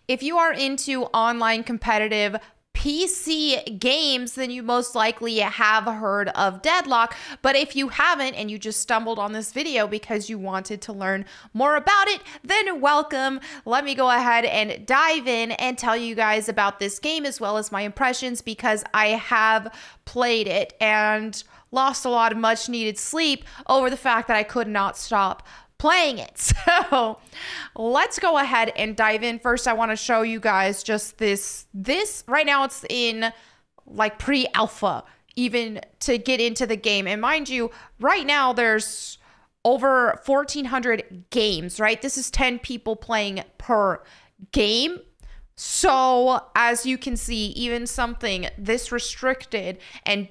if you are into online competitive PC games, then you most likely have heard of Deadlock. But if you haven't and you just stumbled on this video because you wanted to learn more about it, then welcome. Let me go ahead and dive in and tell you guys about this game as well as my impressions, because I have played it and lost a lot of much needed sleep over the fact that I could not stop playing it. So let's go ahead and dive in. First, I want to show you guys just this right now. It's in like pre-alpha even to get into the game. And mind you, right now there's over 1,400 games, right? This is 10 people playing per game. So as you can see, even something this restricted and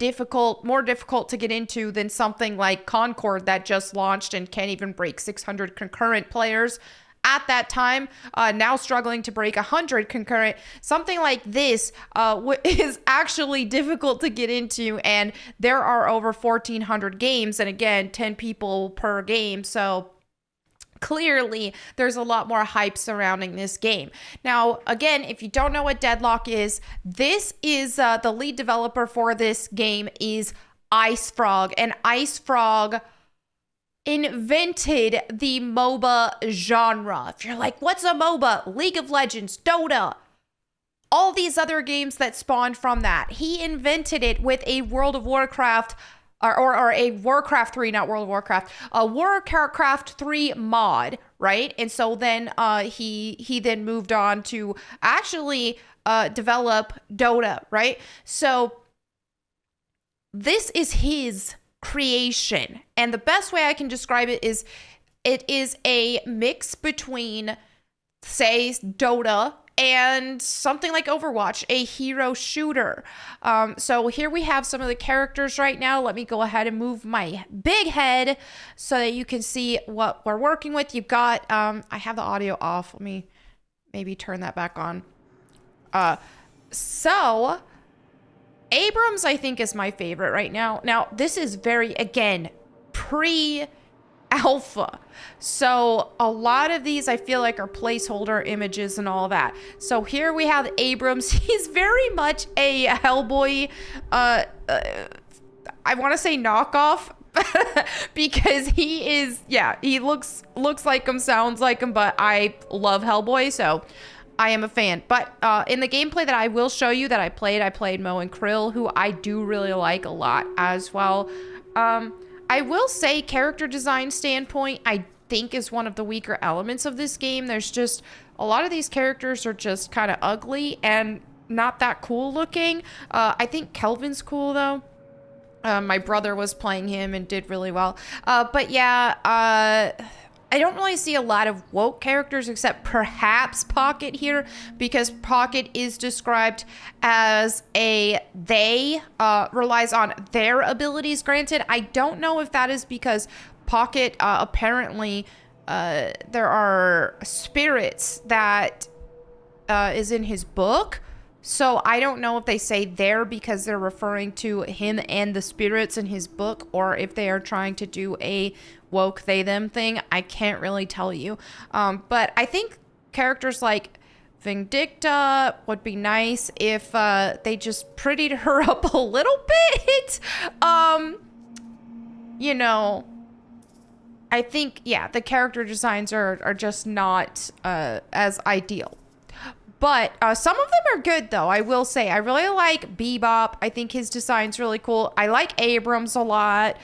more difficult to get into than something like Concord that just launched and can't even break 600 concurrent players at that time, now struggling to break 100 concurrent. Something like this is actually difficult to get into, and there are over 1,400 games, and again, 10 people per game. So clearly, there's a lot more hype surrounding this game. Now, again, if you don't know what Deadlock is, this is the lead developer for this game is IceFrog, and IceFrog invented the MOBA genre. If you're like, what's a MOBA? League of Legends, Dota, all these other games that spawned from that. He invented it with a World of Warcraft or a Warcraft 3, not World of Warcraft, a Warcraft 3 mod, right? And so then he then moved on to actually develop Dota, right? So this is his creation. And the best way I can describe it is a mix between, say, Dota and something like Overwatch, a hero shooter. So here we have some of the characters right now. Let me go ahead and move my big head so that you can see what we're working with. You've got, I have the audio off. Let me maybe turn that back on. So Abrams, I think, is my favorite right now. Now, this is very, again, pre-alpha. So a lot of these I feel like are placeholder images and all that. So here we have Abrams. He's very much a Hellboy, I want to say knockoff, because he is, yeah, he looks like him, sounds like him, but I love Hellboy, so I am a fan. But in the gameplay that I will show you that I played Mo and Krill, who I do really like a lot as well. I will say, character design standpoint, I think is one of the weaker elements of this game. There's just a lot of these characters are just kind of ugly and not that cool looking. I think Kelvin's cool though. My brother was playing him and did really well. But yeah, I don't really see a lot of woke characters except perhaps Pocket here, because Pocket is described as they relies on their abilities. Granted, I don't know if that is because Pocket apparently there are spirits that is in his book. So I don't know if they say there because they're referring to him and the spirits in his book, or if they are trying to do a woke they them thing. I can't really tell you. But I think characters like Vindicta would be nice if they just prettied her up a little bit. You know, I think, yeah, the character designs are just not as ideal. But some of them are good, though, I will say. I really like Bebop. I think his design's really cool. I like Abrams a lot.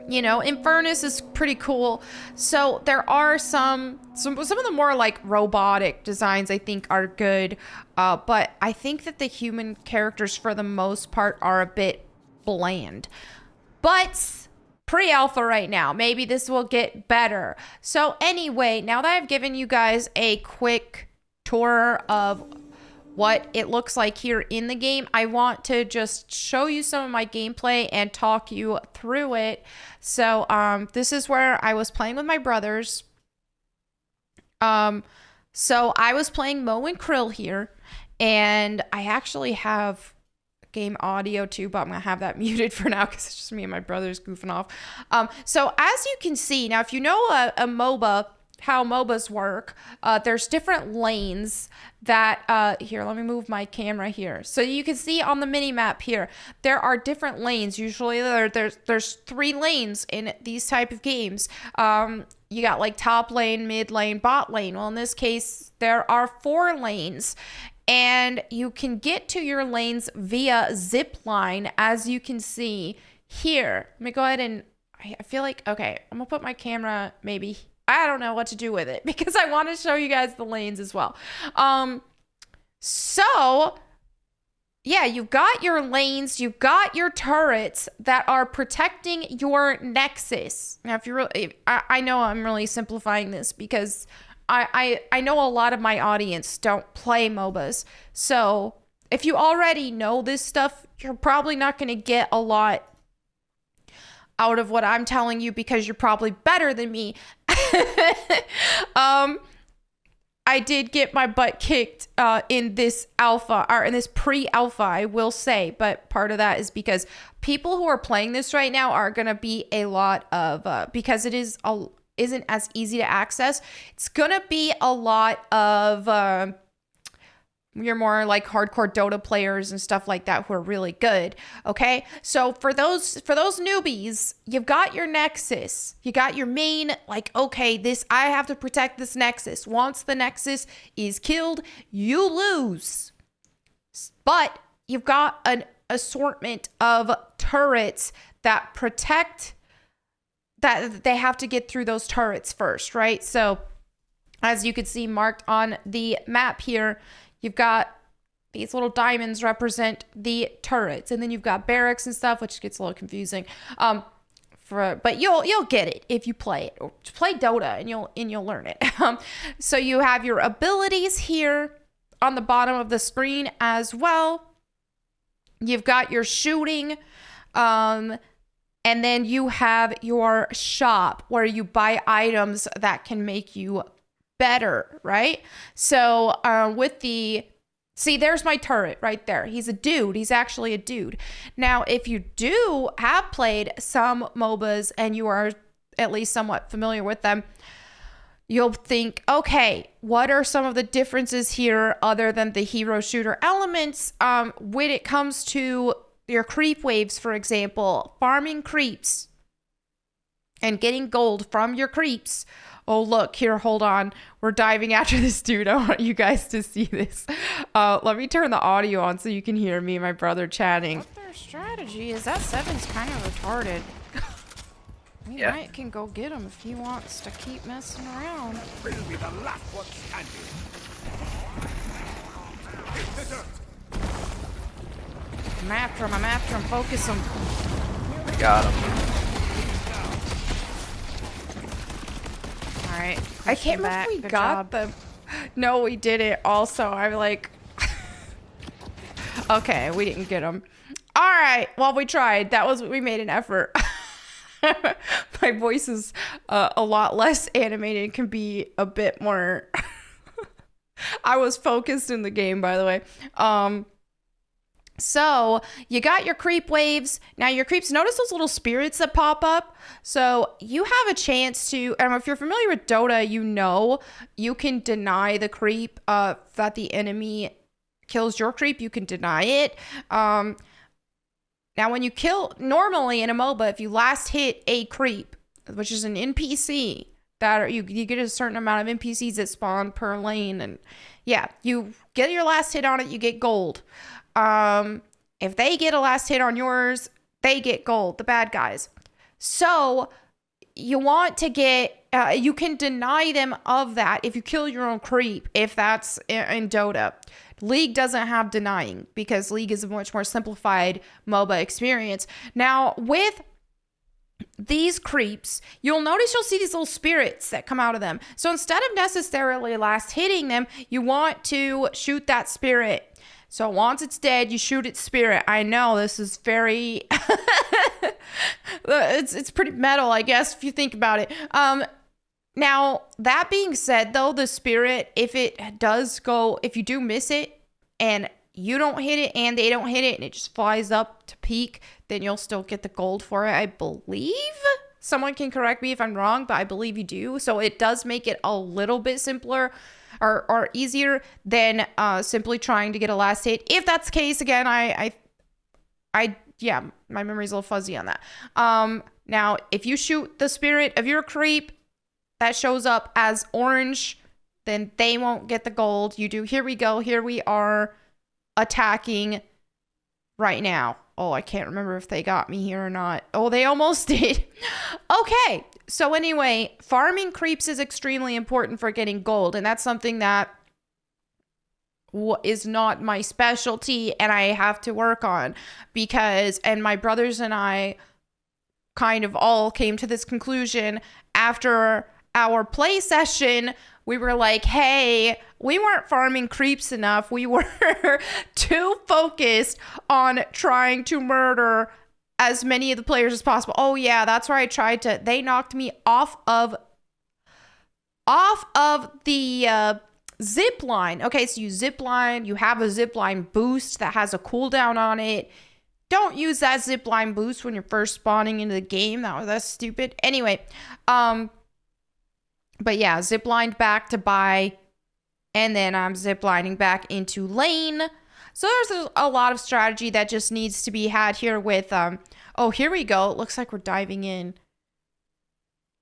You know, Infernus is pretty cool. So there are some of the more like robotic designs I think are good. But I think that the human characters for the most part are a bit bland. But pre-alpha right now. Maybe this will get better. So anyway, now that I've given you guys a quick tour of what it looks like here in the game, I want to just show you some of my gameplay and talk you through it. So this is where I was playing with my brothers. So I was playing Mo and Krill here, and I actually have game audio too, but I'm gonna have that muted for now because it's just me and my brothers goofing off. So as you can see now, if you know a MOBA, how MOBAs work. There's different lanes that, here, let me move my camera here. So you can see on the mini map here, there are different lanes. Usually there's 3 lanes in these type of games. You got like top lane, mid lane, bot lane. Well, in this case, there are 4 lanes. And you can get to your lanes via zip line, as you can see here. Let me go ahead and, I feel like, okay, I'm gonna put my camera maybe, I don't know what to do with it because I want to show you guys the lanes as well. So yeah, you've got your lanes, you've got your turrets that are protecting your nexus. Now, if you're really, I know I'm really simplifying this because I know a lot of my audience don't play MOBAs. So if you already know this stuff, you're probably not going to get a lot out of what I'm telling you because you're probably better than me. I did get my butt kicked in this alpha, or in this pre-alpha, I will say, but part of that is because people who are playing this right now are going to be a lot of, because it isn't as easy to access, it's going to be a lot of, you're more like hardcore Dota players and stuff like that who are really good. Okay. So for those newbies, you've got your nexus, you got your main, like, okay, I have to protect this nexus. Once the nexus is killed, you lose. But you've got an assortment of turrets that protect, that they have to get through those turrets first, right? So as you can see marked on the map here, you've got these little diamonds represent the turrets, and then you've got barracks and stuff, which gets a little confusing. But you'll get it if you play it. Or play Dota and you'll learn it. So you have your abilities here on the bottom of the screen as well. You've got your shooting, and then you have your shop where you buy items that can make you better, right? So see, there's my turret right there. He's a dude. He's actually a dude. Now, if you do have played some MOBAs and you are at least somewhat familiar with them, you'll think, okay, what are some of the differences here other than the hero shooter elements when it comes to your creep waves, for example, farming creeps and getting gold from your creeps. Oh, look here, hold on. We're diving after this dude. I want you guys to see this. Let me turn the audio on so you can hear me and my brother chatting. What their strategy is, that 7's kind of retarded. Knight can go get him if he wants to keep messing around. We'll be the last one standing. I'm after him, focus him. I got him. Alright. I can't remember if we got them. No, we didn't. Also, I'm like... okay, we didn't get them. Alright, well, we tried. We made an effort. My voice is a lot less animated. It can be a bit more... I was focused in the game, by the way. So you got your creep waves. Now your creeps, notice those little spirits that pop up. So you have a chance to, and if you're familiar with Dota, you know you can deny the creep that the enemy kills your creep. You can deny it. Now when you kill, normally in a MOBA, if you last hit a creep, which is an NPC, that you get a certain amount of NPCs that spawn per lane, and yeah, you get your last hit on it, you get gold. If they get a last hit on yours, they get gold, the bad guys. So you want to get, you can deny them of that if you kill your own creep, if that's in Dota. League doesn't have denying because League is a much more simplified MOBA experience. Now with these creeps, you'll see these little spirits that come out of them. So instead of necessarily last hitting them, you want to shoot that spirit. So once it's dead, you shoot its spirit. I know this is very, it's pretty metal, I guess, if you think about it. Now, that being said, though, the spirit, if you do miss it and you don't hit it and they don't hit it and it just flies up to peak, then you'll still get the gold for it, I believe. Someone can correct me if I'm wrong, but I believe you do. So it does make it a little bit simpler or easier than simply trying to get a last hit. If that's the case, again, yeah, my memory's a little fuzzy on that. Now, if you shoot the spirit of your creep that shows up as orange, then they won't get the gold. You do. Here we go. Here we are attacking right now. Oh, I can't remember if they got me here or not. Oh, they almost did. Okay. So anyway, farming creeps is extremely important for getting gold. And that's something that is not my specialty and I have to work on and my brothers and I kind of all came to this conclusion after our play session. We were like, hey, we weren't farming creeps enough. We were too focused on trying to murder as many of the players as possible. Oh yeah, that's where I tried to, they knocked me off of the zip line. Okay, so you zip line, you have a zip line boost that has a cooldown on it. Don't use that zip line boost when you're first spawning into the game. That's stupid. Anyway, but yeah, ziplined back to buy, and then I'm ziplining back into lane. So there's a lot of strategy that just needs to be had here with, oh, here we go. It looks like we're diving in.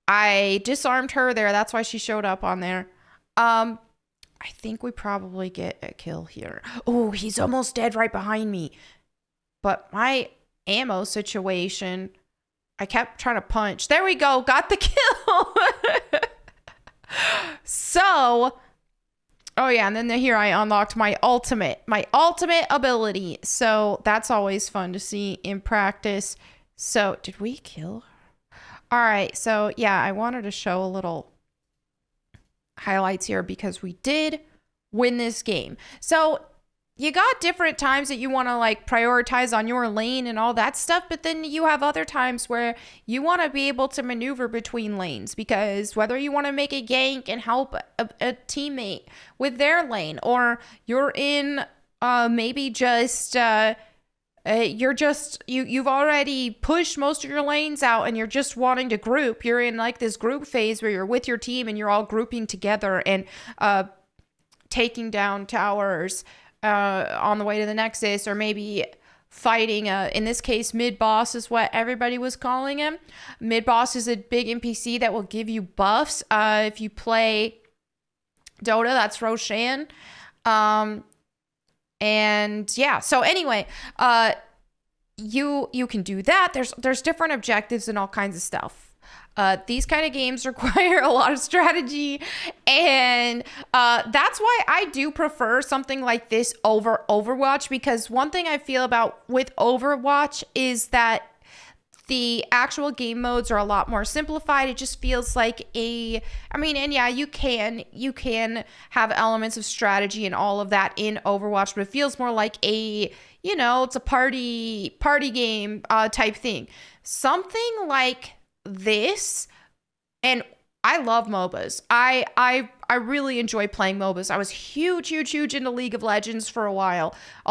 I disarmed her there. That's why she showed up on there. I think we probably get a kill here. Oh, he's almost dead right behind me. But my ammo situation, I kept trying to punch. There we go. Got the kill. So, oh yeah, and then here I unlocked my ultimate ability. So that's always fun to see in practice. So did we kill her? All right, so yeah, I wanted to show a little highlights here because we did win this game. So you got different times that you want to like prioritize on your lane and all that stuff, but then you have other times where you want to be able to maneuver between lanes, because whether you want to make a gank and help a teammate with their lane, or you're in maybe just you've already pushed most of your lanes out and you're just wanting to group. You're in like this group phase where you're with your team and you're all grouping together and taking down towers on the way to the Nexus, or maybe fighting in this case mid boss is what everybody was calling him. Mid boss is a big NPC that will give you buffs if you play Dota. That's Roshan. And yeah, so anyway, you can do that. There's different objectives and all kinds of stuff. These kind of games require a lot of strategy, and that's why I do prefer something like this over Overwatch, because one thing I feel about with Overwatch is that the actual game modes are a lot more simplified. It just feels like and yeah, you can have elements of strategy and all of that in Overwatch, but it feels more like it's a party game type thing. Something like this, and I love MOBAs. I really enjoy playing MOBAs. I was huge into League of Legends for a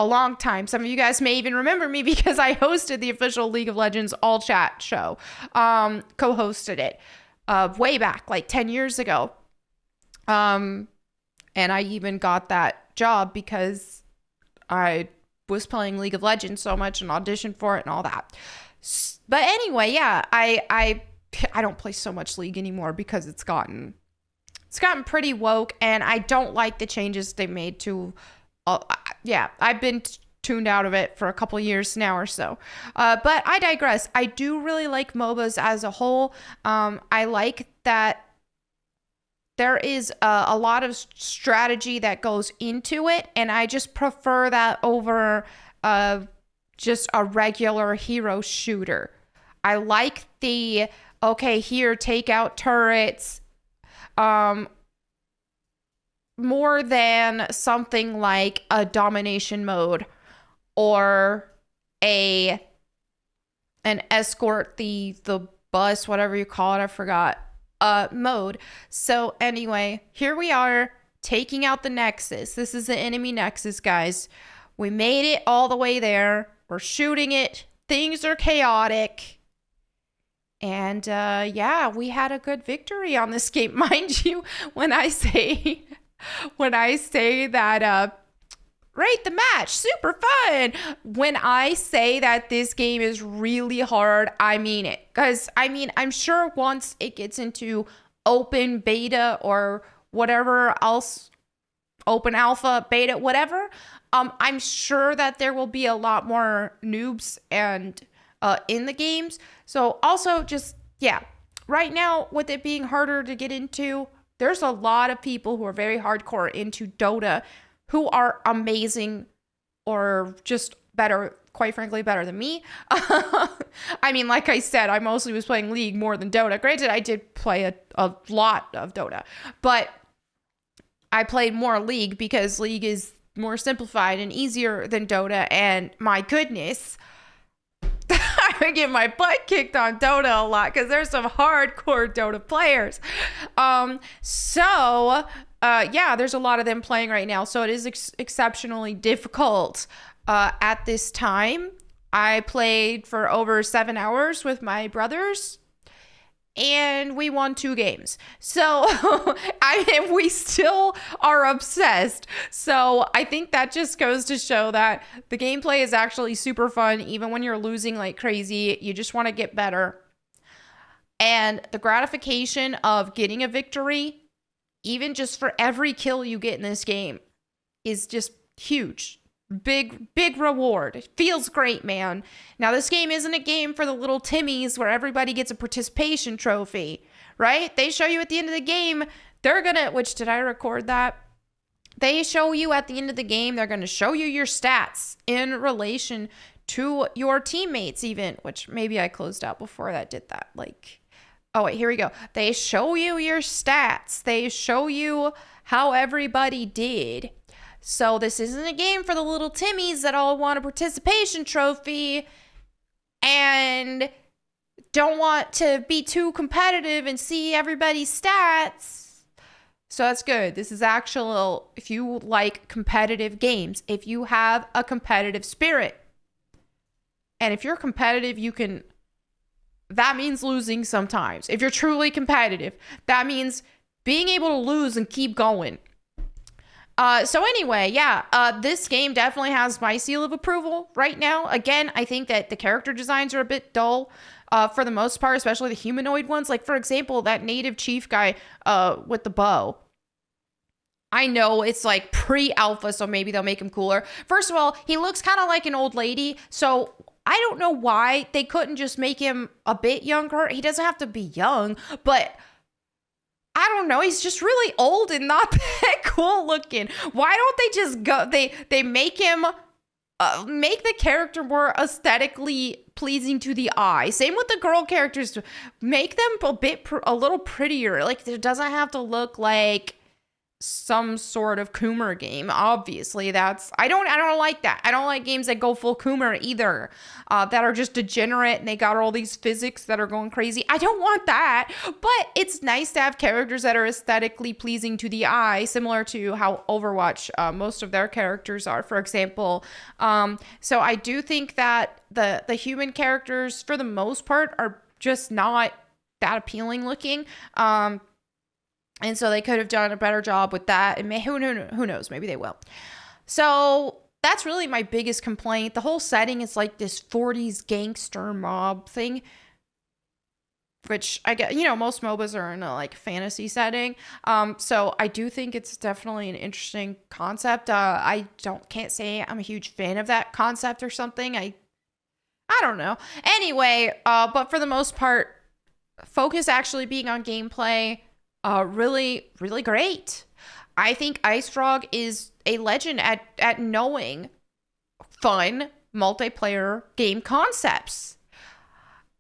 long time. Some of you guys may even remember me because I hosted the official League of Legends all chat show, co-hosted it way back like 10 years ago. And I even got that job because I was playing League of Legends so much and auditioned for it and all that. But anyway, yeah, I don't play so much League anymore because it's gotten pretty woke, and I don't like the changes they made to. I've been tuned out of it for a couple years now or so. But I digress. I do really like MOBAs as a whole. I like that there is a lot of strategy that goes into it, and I just prefer that over just a regular hero shooter. I like the, okay, here, take out turrets, more than something like a domination mode or an escort the bus, whatever you call it, I forgot, mode. So anyway, here we are taking out the Nexus. This is the enemy Nexus, guys. We made it all the way there. We're shooting it. Things are chaotic. And yeah, we had a good victory on this game. Mind you, when I say that rate the match, super fun. When I say that this game is really hard, I mean it. Because, I mean, I'm sure once it gets into open beta or whatever else, open alpha, beta, whatever, I'm sure that there will be a lot more noobs and in the games. So also just, yeah, right now with it being harder to get into, there's a lot of people who are very hardcore into Dota who are amazing or just better, quite frankly, better than me. I mean, like I said, I mostly was playing League more than Dota. Granted, I did play a lot of Dota, but I played more League because League is more simplified and easier than Dota. And my goodness, I get my butt kicked on Dota a lot because there's some hardcore Dota players. Yeah, there's a lot of them playing right now. So it is exceptionally difficult at this time. I played for over 7 hours with my brothers and we won 2 games. So we still are obsessed. So I think that just goes to show that the gameplay is actually super fun, even when you're losing like crazy. You just want to get better. And the gratification of getting a victory, even just for every kill you get in this game, is just huge. Big reward. It feels great, man. Now, this game isn't a game for the little Timmies where everybody gets a participation trophy, right? They show you at the end of the game, did I record that? They show you at the end of the game, they're gonna show you your stats in relation to your teammates even, which maybe I closed out before that did that. Oh wait, here we go. They show you your stats. They show you how everybody did. So this isn't a game for the little Timmies that all want a participation trophy and don't want to be too competitive and see everybody's stats. So that's good. This is actual, if you like competitive games, if you have a competitive spirit, and if you're competitive, that means losing sometimes. If you're truly competitive, that means being able to lose and keep going. So anyway, yeah, this game definitely has my seal of approval right now. Again, I think that the character designs are a bit dull for the most part, especially the humanoid ones. Like, for example, that native chief guy with the bow. I know it's like pre-alpha, so maybe they'll make him cooler. First of all, he looks kind of like an old lady, so I don't know why they couldn't just make him a bit younger. He doesn't have to be young, but I don't know. He's just really old and not that cool looking. Why don't they just go? They make him make the character more aesthetically pleasing to the eye. Same with the girl characters. Make them a little prettier. Like, it doesn't have to look like some sort of Coomer game. Obviously, I don't like that. I don't like games that go full Coomer either, that are just degenerate and they got all these physics that are going crazy. I don't want that, but it's nice to have characters that are aesthetically pleasing to the eye, similar to how Overwatch, most of their characters are, for example. So I do think that the human characters, for the most part, are just not that appealing looking. And so they could have done a better job with that. And who knows? Maybe they will. So that's really my biggest complaint. The whole setting is like this 40s gangster mob thing, which I get, most MOBAs are in a like fantasy setting. So I do think it's definitely an interesting concept. I can't say I'm a huge fan of that concept or something. I don't know. Anyway, but for the most part, focus actually being on gameplay. Really, really great. I think Ice Frog is a legend at knowing fun multiplayer game concepts.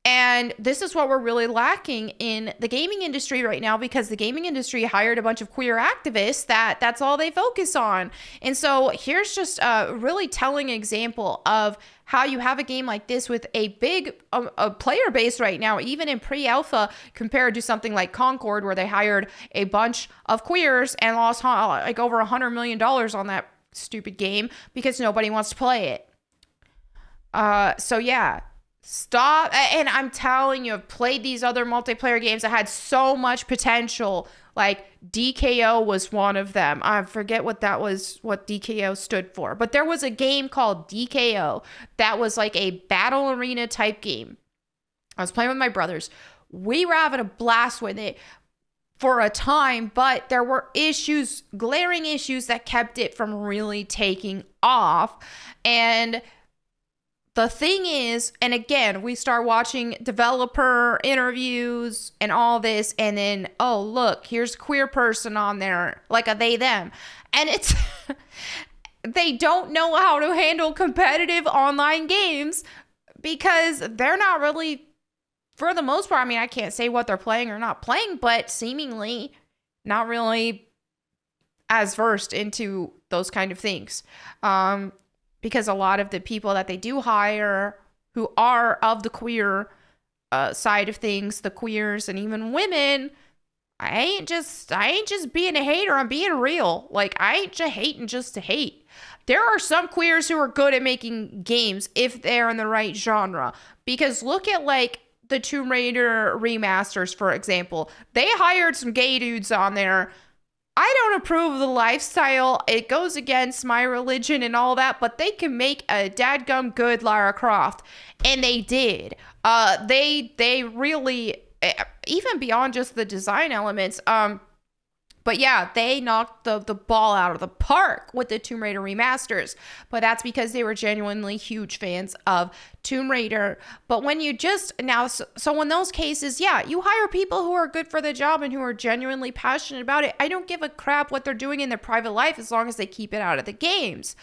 And this is what we're really lacking in the gaming industry right now, because the gaming industry hired a bunch of queer activists that's all they focus on. And so here's just a really telling example of how you have a game like this with a big a player base right now, even in pre-alpha, compared to something like Concord, where they hired a bunch of queers and lost like over $100 million on that stupid game because nobody wants to play it. So yeah. Stop. And I'm telling you, I've played these other multiplayer games that had so much potential. Like DKO was one of them. I forget what DKO stood for. But there was a game called DKO that was like a battle arena type game. I was playing with my brothers. We were having a blast with it for a time, but there were issues, glaring issues that kept it from really taking off. And the thing is, and again, we start watching developer interviews and all this, and then, oh, look, here's a queer person on there, like a they, them. And it's, they don't know how to handle competitive online games because they're not really, for the most part, I mean, I can't say what they're playing or not playing, but seemingly not really as versed into those kind of things. Because a lot of the people that they do hire who are of the queer side of things, the queers and even women, I ain't just being a hater. I'm being real. Like, I ain't just hating just to hate. There are some queers who are good at making games if they're in the right genre. Because look at like the Tomb Raider remasters, for example. They hired some gay dudes on there. I don't approve of the lifestyle. It goes against my religion and all that, but they can make a dadgum good Lara Croft. And they did. They really, even beyond just the design elements, but yeah, they knocked the ball out of the park with the Tomb Raider remasters. But that's because they were genuinely huge fans of Tomb Raider. But when you just now, so in those cases, yeah, you hire people who are good for the job and who are genuinely passionate about it. I don't give a crap what they're doing in their private life as long as they keep it out of the games.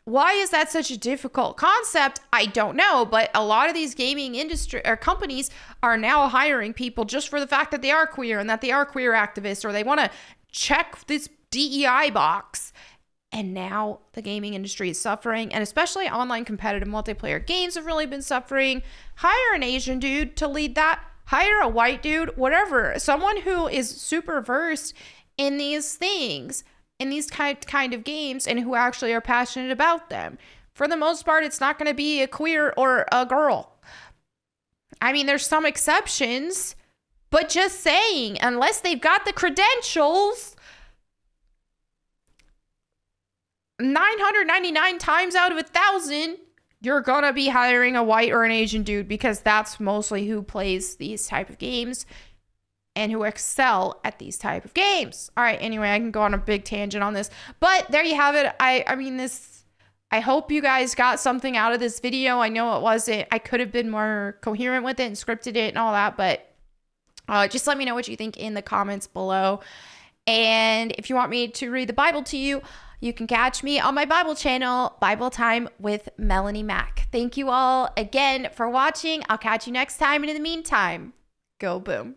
Why is that such a difficult concept? I don't know, but a lot of these gaming industry or companies are now hiring people just for the fact that they are queer and that they are queer activists, or they want to check this DEI box. And now the gaming industry is suffering, and especially online competitive multiplayer games have really been suffering. Hire an Asian dude to lead that. Hire a white dude, whatever. Someone who is super versed in these things, in these kind of games, and who actually are passionate about them. For the most part, it's not going to be a queer or a girl. I mean, there's some exceptions, but just saying, unless they've got the credentials, 999 times out of 1,000, you're going to be hiring a white or an Asian dude, because that's mostly who plays these type of games and who excel at these type of games. All right, anyway, I can go on a big tangent on this, but there you have it. I hope you guys got something out of this video. I know it wasn't, I could have been more coherent with it and scripted it and all that, but just let me know what you think in the comments below. And if you want me to read the Bible to you, you can catch me on my Bible channel, Bible Time with Melanie Mack. Thank you all again for watching. I'll catch you next time. And in the meantime, go boom.